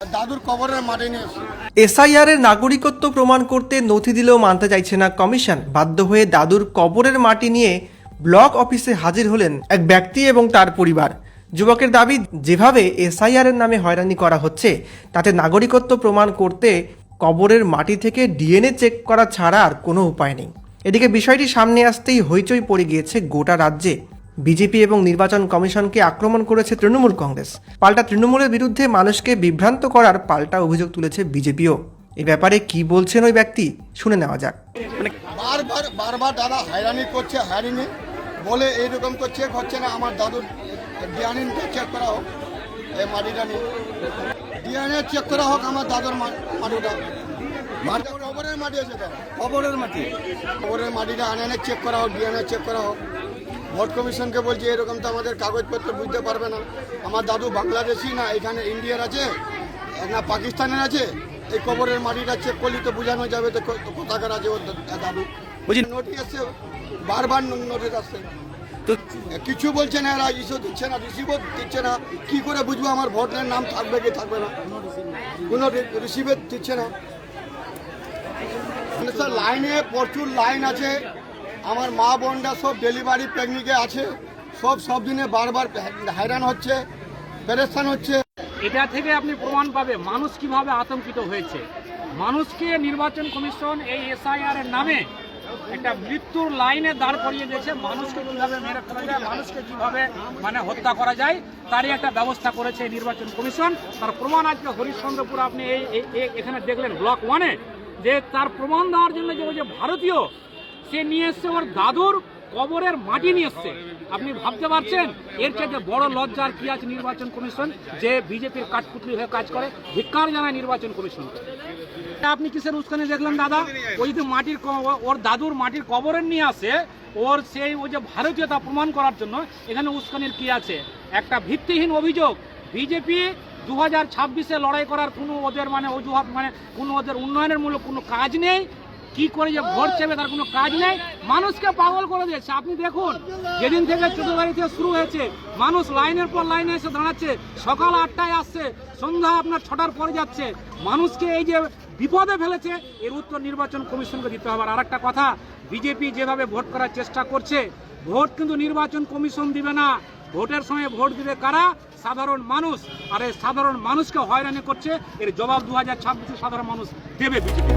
দাদুর কবরের মাটি নিয়ে এসআইআর এর নাগরিকত্ব প্রমাণ করতে নথি দিলেও মানতে চাইছে না কমিশন। বাধ্য হয়ে দাদুর কবরের মাটি নিয়ে ব্লক অফিসে হাজির হলেন এক ব্যক্তি এবং তার পরিবার। যুবকের দাবি, যেভাবে এসআইআর এর নামে হয়রানি করা হচ্ছে তাতে নাগরিকত্ব প্রমাণ করতে কবরের মাটি থেকে ডিএনএ চেক করা ছাড়া আর কোনো উপায় নেই। এদিকে বিষয়টি সামনে আসতেই হইচই পড়ে গিয়েছে গোটা রাজ্যে। বিজেপি এবং নির্বাচন কমিশনকে আক্রমণ করেছে তৃণমূল কংগ্রেস। পাল্টা তৃণমূলের বিরুদ্ধে মানুষকে বিভ্রান্ত করার পাল্টা অভিযোগ তুলেছে বিজেপিও। এ ব্যাপারে কি বলছেন ওই ব্যক্তি, শুনে নেওয়া যাক। বারবার দাদা হয়রানি করছে, হয়রানি বলে এইরকম তো চেক হচ্ছে না। আমার দাদুর ডিএনএ চেক করা হোক, এই মাটিটা নিয়ে ডিএনএ চেক করা হোক, আমার দাদুর মাটিটা কবরের মাটি আছে, কবরের মাটিটা আনে চেক করা হোক, ডিএনএ চেক করা হোক। ভোট কমিশনকে বলছে এরকম তো আমাদের কাগজপত্র বুঝতে পারবে না। আমার দাদু বাংলাদেশি না এখানে ইন্ডিয়ার আছে না পাকিস্তানের আছে, এই কবরের মাটিটা চেক করলে তো বোঝানো যাবে তো কোথাকার আছে ওর দাদু। বলছি নোটিশ আসছে, বারবার নোটিশ আসছে, তো কিছু বলছে না, এরা ইস্যু দিচ্ছে না, রিসিভও দিচ্ছে না। কি করে বুঝবো আমার ভোটের নাম থাকবে কি থাকবে না? কোনো রিসিভে দিচ্ছে না। স্যার লাইনে প্রচুর লাইন আছে, আমার মা বোনরা সব ডেলিভারি পিকনিকে আছে, সব দিনে বারবার হয়রান হচ্ছে, পেরেশান হচ্ছে। এটা থেকে আপনি প্রমাণ পাবে মানুষ কিভাবে আতঙ্কিত হয়েছে। মানুষকে নির্বাচন কমিশন এই এসআইআর এর নামে একটা মৃত্যুর লাইনে দাঁড় করিয়ে দিয়েছে। মানুষকে কিভাবে মেরে ফেলা যায়, মানুষকে কিভাবে হত্যা করা যায় তারই একটা ব্যবস্থা করেছে নির্বাচন কমিশন। তার প্রমাণ আজকে হরিশ্চন্দ্রপুর আপনি এখানে দেখলেন ব্লক 1-এ, যে তার প্রমাণ দেওয়ার জন্য যে ভারতীয় সে নিয়ে এসছে ওর দাদুর কবরের মাটি নিয়ে এসছে। আপনি ভাবতে পারছেন এর চাইতে বড় লজ্জার কি আছে নির্বাচন কমিশন, যে বিজেপির কাঠপুতলি হয়ে কাজ করে? ধিক্কার জানায় নির্বাচন কমিশনকে। আপনি কিসের উস্কানি দেখলেন দাদা? ওই যদি মাটির ওর দাদুর মাটির কবরের নিয়ে আসে, ওর সেই ওই যে ভারতীয়তা প্রমাণ করার জন্য এখানে উস্কানির কি আছে? একটা ভিত্তিহীন অভিযোগ। বিজেপি 2026-এ লড়াই করার কোনো ওদের অজুহাত কোনো ওদের উন্নয়নের মূলক কোনো কাজ নেই। কি করে যে ভোট চাইবে তার কোনো কাজ নেই, মানুষকে পাগল করে দিয়েছে। আপনি দেখুন, যেদিন থেকে চতুর্বাড়ি থেকে শুরু হয়েছে মানুষ লাইনের পর লাইনে এসে দাঁড়াচ্ছে। সকাল 8টায় আসছে, সন্ধ্যা আপনার 6টার পরে যাচ্ছে। মানুষকে এই যে বিপদে ফেলেছে, এর উত্তর নির্বাচন কমিশনকে দিতে হবে। আর একটা কথা, বিজেপি যেভাবে ভোট করার চেষ্টা করছে, ভোট কিন্তু নির্বাচন কমিশন দিবে না। ভোটের সময় ভোট দিবে কারা? সাধারণ মানুষ। আর এই সাধারণ মানুষকে হয়রানি করছে, এর জবাব 2026-এ সাধারণ মানুষ দেবে বিজেপি।